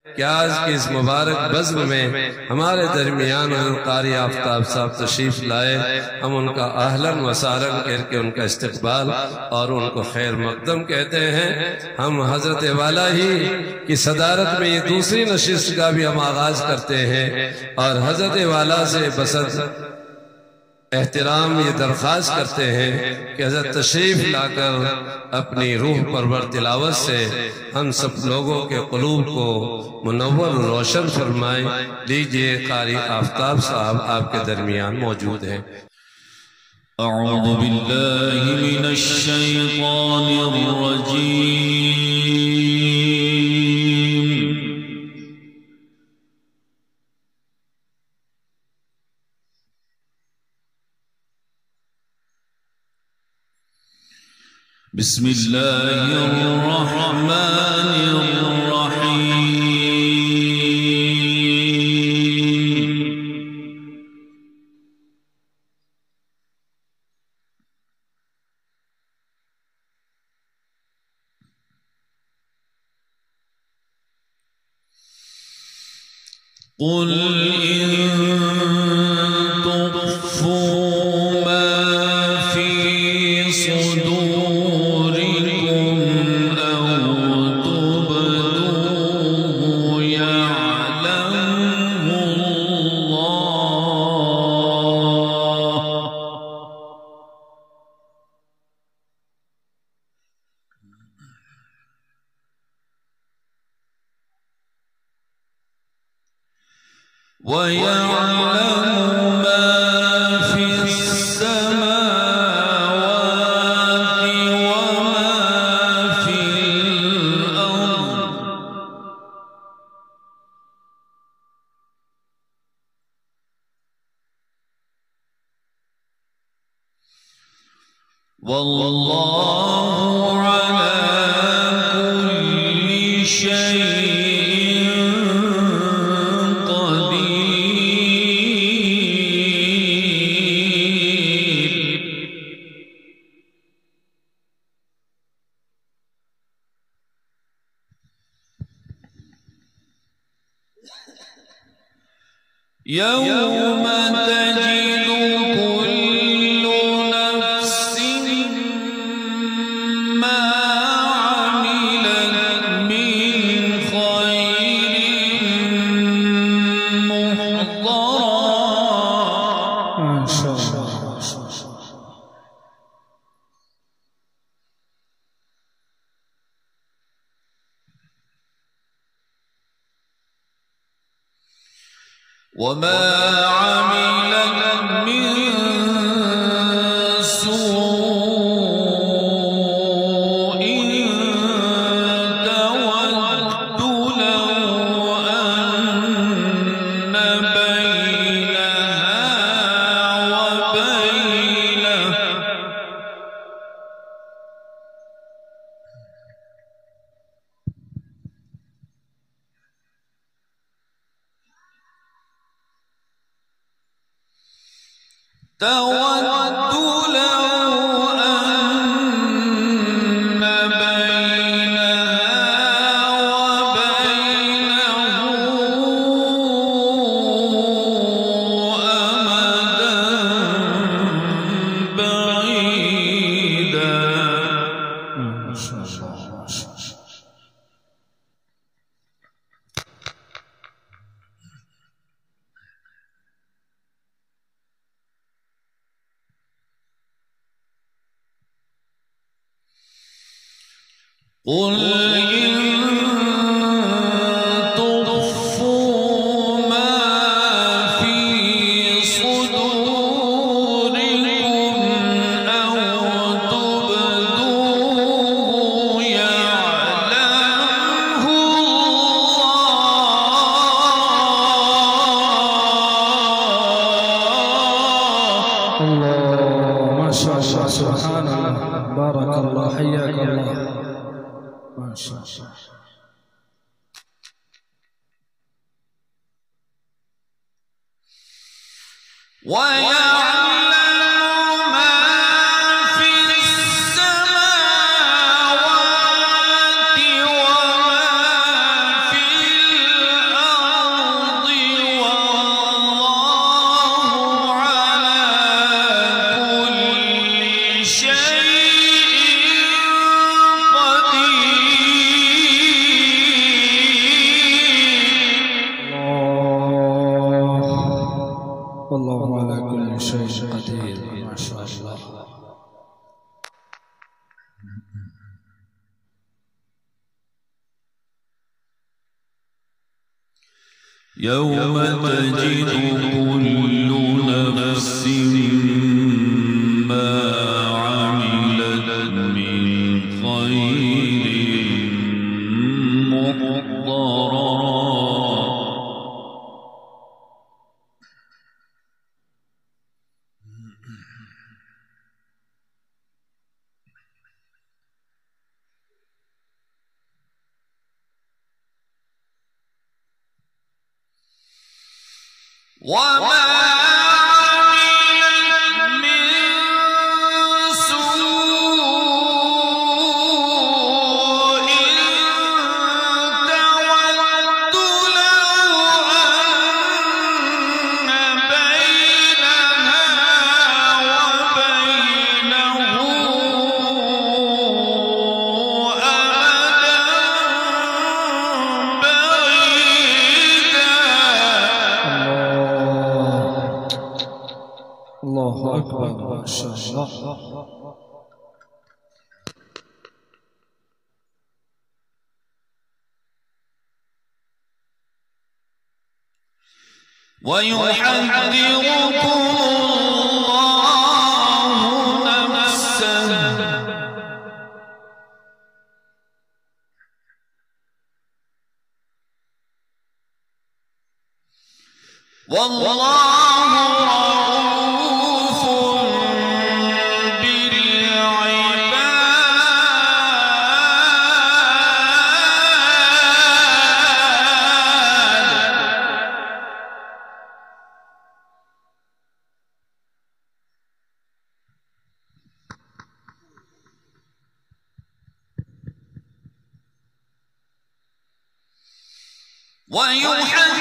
कि आज की इस मुबारक बज़्म में हमारे दरमियान कारी आफ्ताब साहब तशरीफ लाए। हम उनका अहलन व सारन करके उनका इस्तकबाल और उनको खैर मकदम कहते हैं। हम हजरत वाला ही की सदारत में ये दूसरी नशिस्त का भी हम आगाज करते हैं और हजरत वाला से बसत एहतराम ये दरख्वास्त करते हैं कि हज़रत तशरीफ़ लाकर अपनी रूह परवर तिलावत से हम सब लोगों के क़ुलूब को मुनव्वर रोशन फरमाएं। लीजिए, कारी आफ्ताब साहब आपके दरमियान मौजूद हैं। अऊज़ु बिल्लाहि मिनश शैतानिर रजीम। बिस्मिल्लाहिर रहमानिर रहीम। कुल यौम तजिदु कुल्लु नफ्सिन मा अमिलत मिन खैरिन मुहदरा। वमा अमिलत मिन सूइन तवद्दु लौ अन्न बैनहा व बैनह तवद्दु लौ अन्न बैनहा व बैनहु अमदन बईदा। قل إن تخفوا ما في صدوركم أو تبدوه يعلمه الله. ما شاء الله، سبحان الله، بارك الله، حياك الله، ما شاء الله. ويعلم ما في السماوات وما في الأرض. والله على كل شيء قدير. ما شاء الله. يوم تجد كل نفس ما عملت من خير محضرا وما الله أكبر. ما شاء الله. ويحذركم الله نفسه والله ويحذركم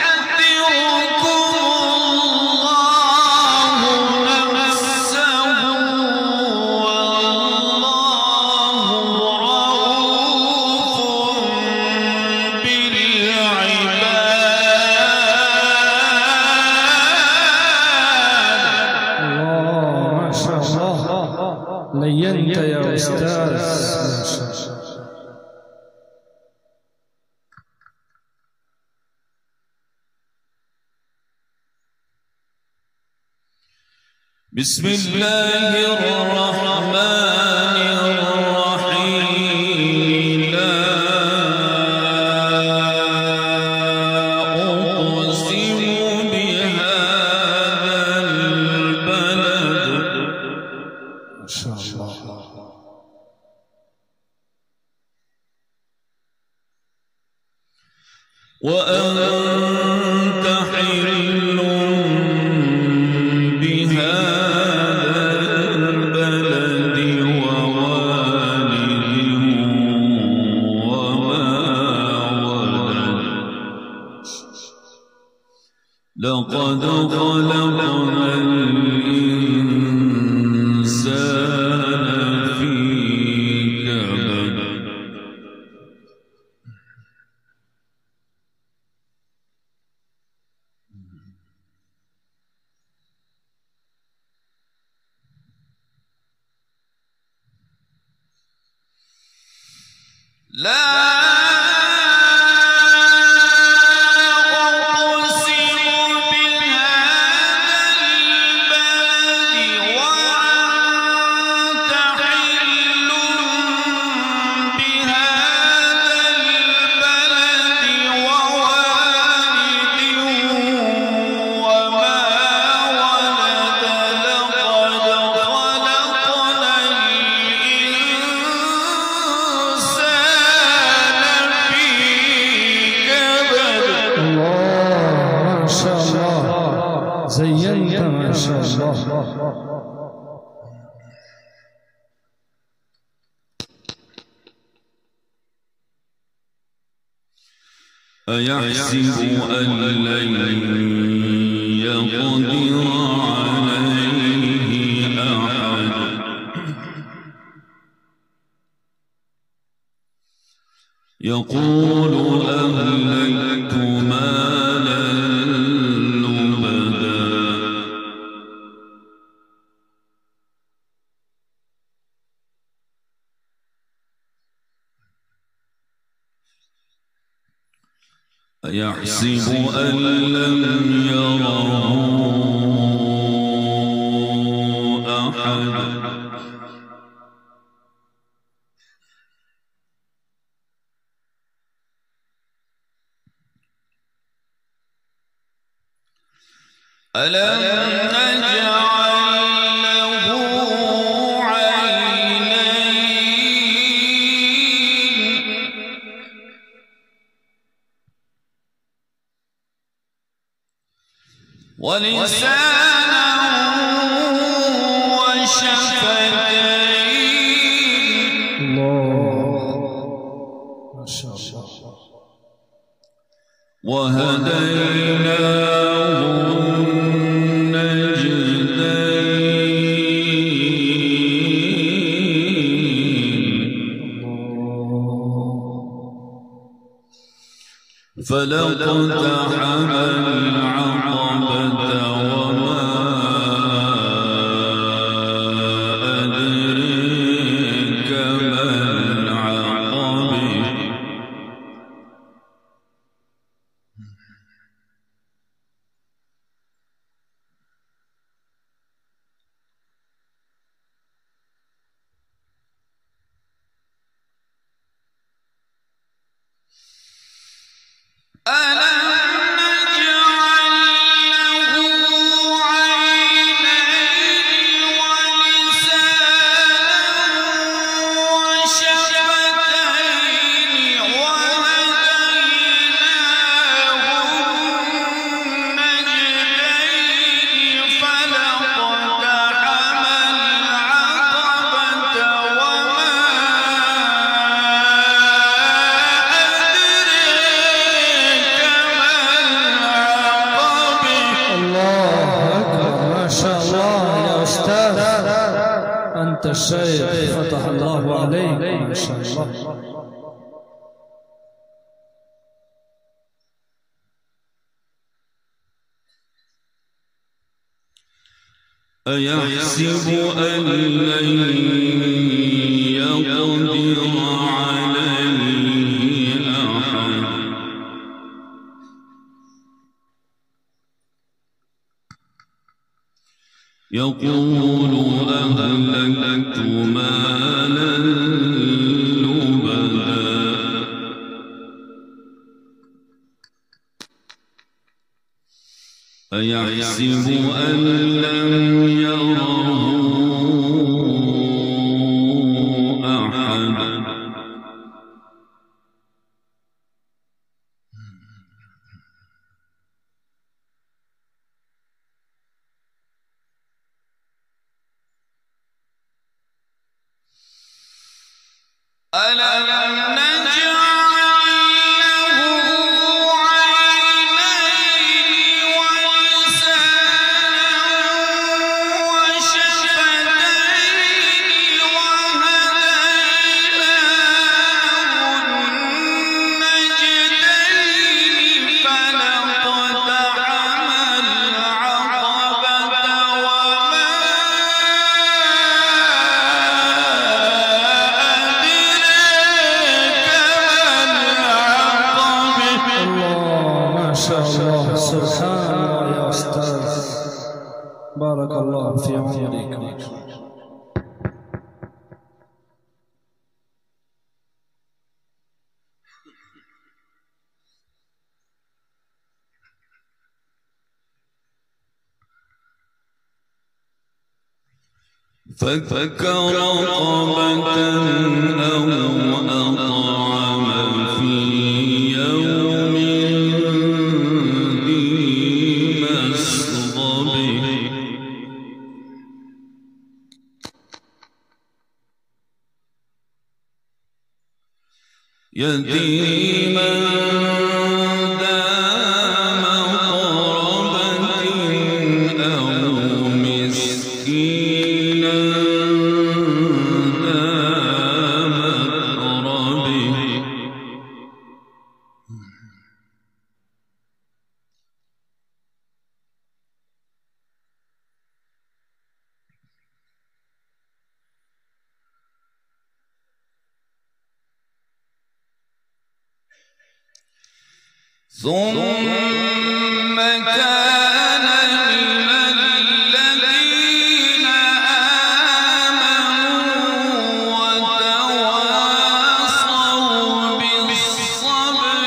الله نفسه والله رؤوف بالعباد. الله ما شاء الله. لينت يا أستاذ. بسم الله الرحمن الرحيم. لا أقسم بهذا البلد. ما شاء الله. وأنت حل لقد خلقنا الإنسان في كبد. لا زينت. ما شاء الله. أيحسب أن لن يقدر عليه أحد يقول أهلكت مالا لبدا أيحسب أن لم يره أحد ألم نجعل له عينين ولسانا وشفتين الله ما شاء الله وهديناه فلقتحم العقبة وما أدريك ما العقبة ألم نجعل له عينين ولسانا وشفتين وهديناه النجدين فلقتحم العقبة وما أنت الشيخ فتح الله عليك ما شاء الله. أيحسب أن لن يقدر عليه أحد يقول أهلكت مالا لبدا أيحسب أن لم يره أحد ألم نجعل له عينين ولسانا وشفتين وهديناه النجدين فلقتحم العقبة وما ما شاء الله سبحان الله يا أستاذ بارك الله في عمرك. فك رقبة أو أطعم في يوم ذي مسغبة يتيما ذا مقربة أو مسكينا ذا متربة ثم كان من الذين آمنوا وتواصوا بالصبر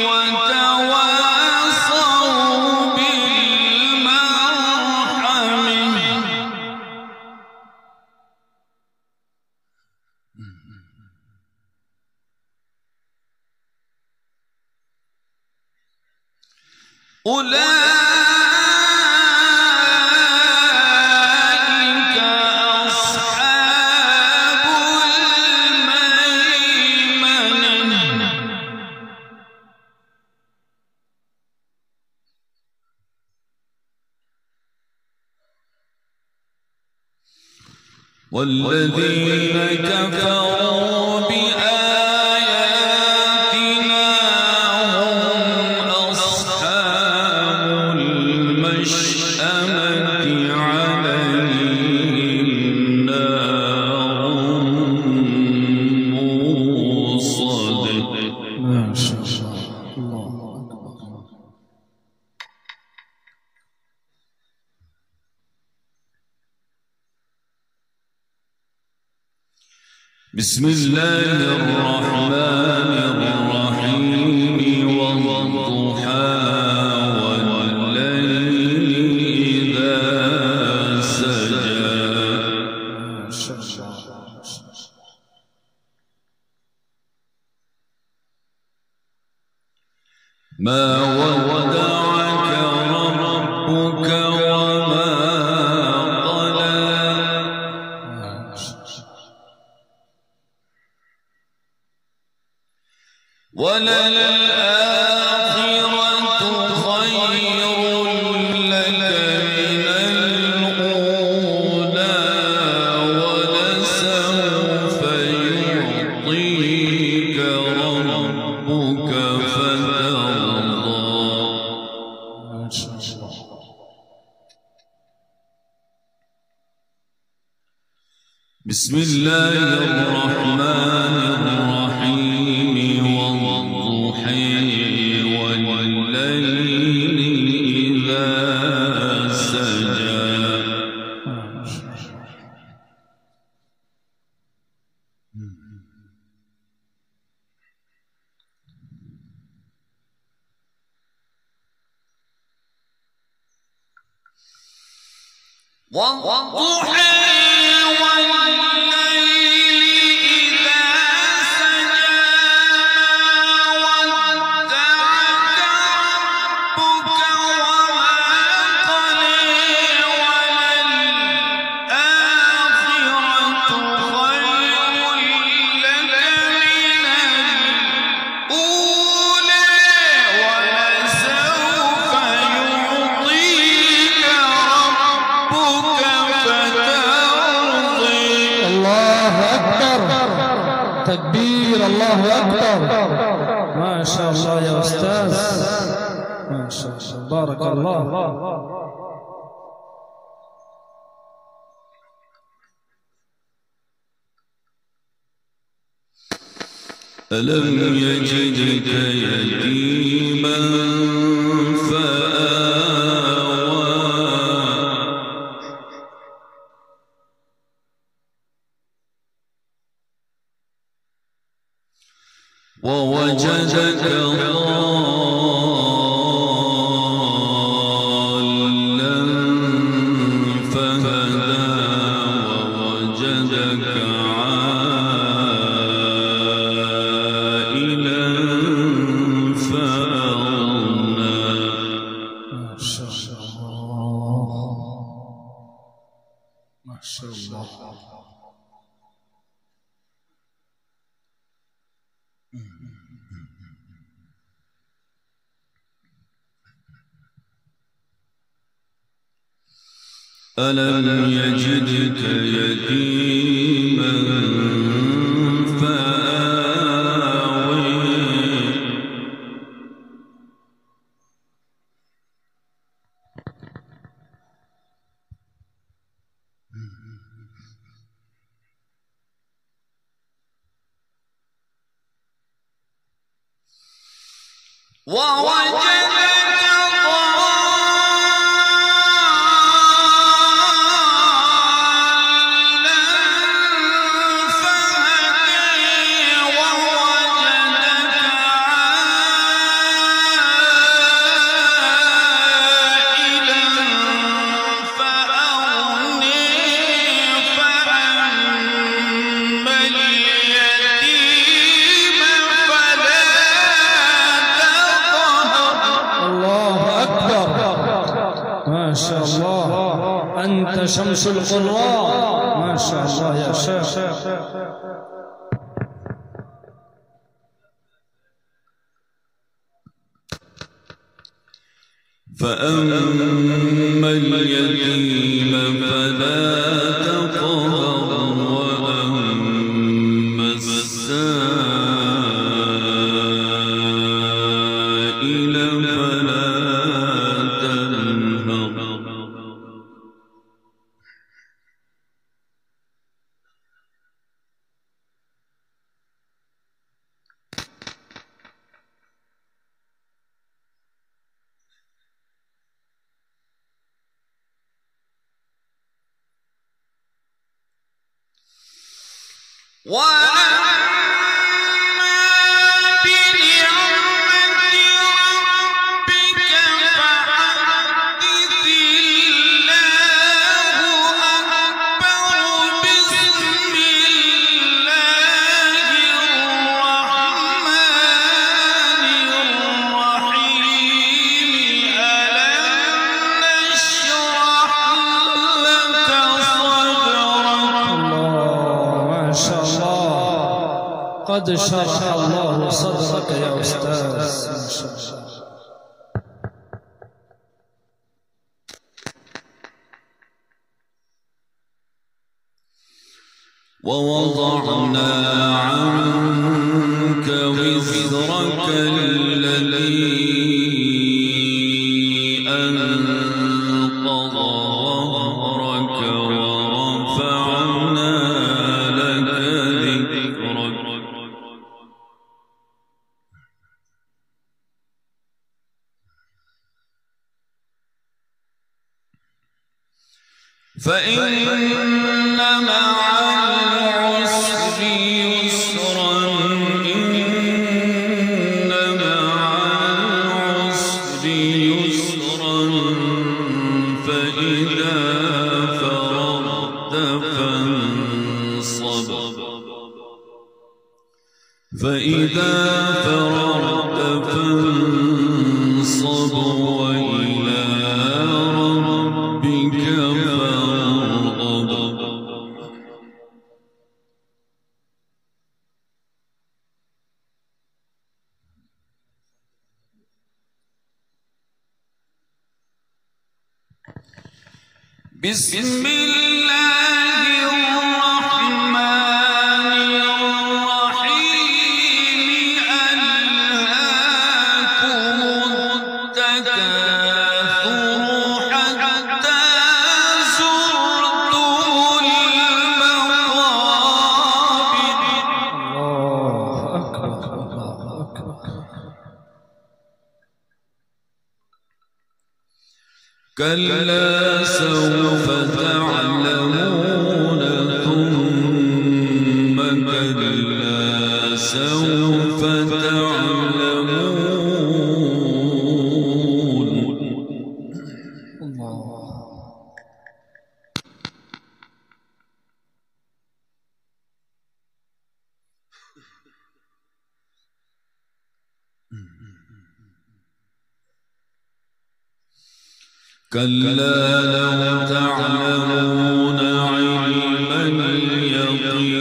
وتواصوا بالمرحمة أولئك أصحاب الميمنة والذين كفروا بآياتنا هم أصحاب المشأمة عليهم نار موصد. ما شاء الله. الله أكبر. بسم الله الرحمن الرحيم والضحى والليل إذا سجى ما شاء الله. ما ودعك ربك وما قلى وللآخرة خير لك من الأولى ولسوف يعطيك ربك فترضى. ما شاء الله. بسم الله الرحمن الرحيم والضحى والليل إذا سجى والضحى تكبير. الله أكبر. ما شاء الله يا أستاذ. ما شاء الله. بارك الله. ألم يجدك يتيما فآوى ووجدك ضالا فهدى ووجدك عائلا فأغنى. ما شاء الله. ما شاء الله. ألم يجدك يتيما فآوى أنت شمس القراء. ما شاء الله يا شيخ. فأما اليتيم فلا تقهر وأما السائل فلا تنهر. قد شرح الله صدرك يا أستاذ. ما شاء الله. ووضعنا عنك وزرك الذي أنقض ظهرك ورفعنا لك ذكرك. فإن مع العسر يسرا إن مع العسر يسرا فإذا فرغت فانصب وإلى ربك فارغب. بسم الله الرحمن الرحيم. ألهاكم التكاثر حتى زرتم المقابر. الله أكبر. الله أكبر. كلا سوف تعلمون ثم كلا سوف تعلمون. الله. كلا لو تعلمون علم اليقين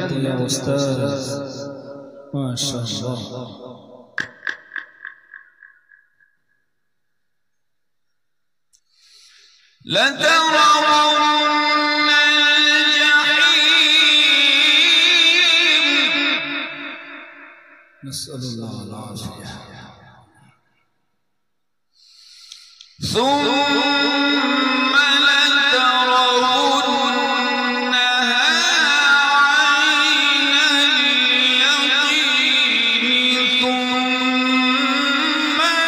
أنت يا أستاذ، ما شاء الله. لترون الجحيم. نسأل الله العافية. ثم لترونها عين اليقين ثم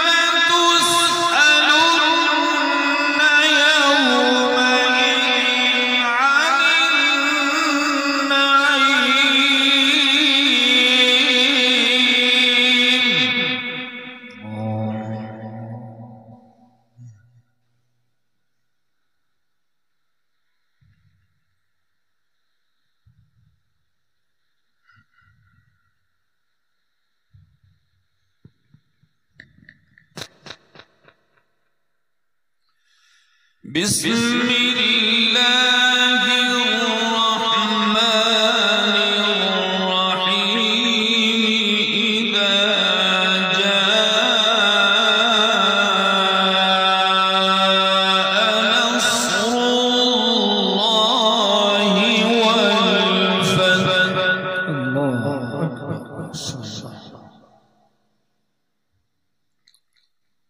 لتسألن يومئذ عن بسم الله الرحمن الرحيم. إذا جاء نصر الله والفتح. الله أكبر، ما شاء الله.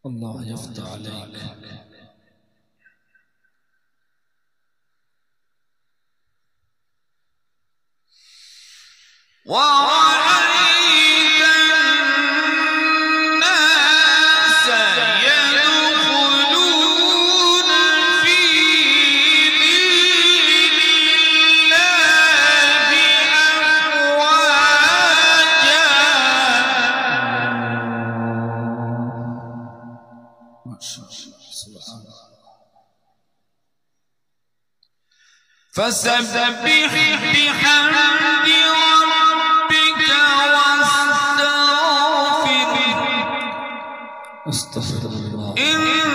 الله يفتح عليك. ورأيت الناس يدخلون في دين الله أفواجا. ما شاء الله، سبحان الله. فسبح بحمد ربك واستغفره أستغفر الله. إنه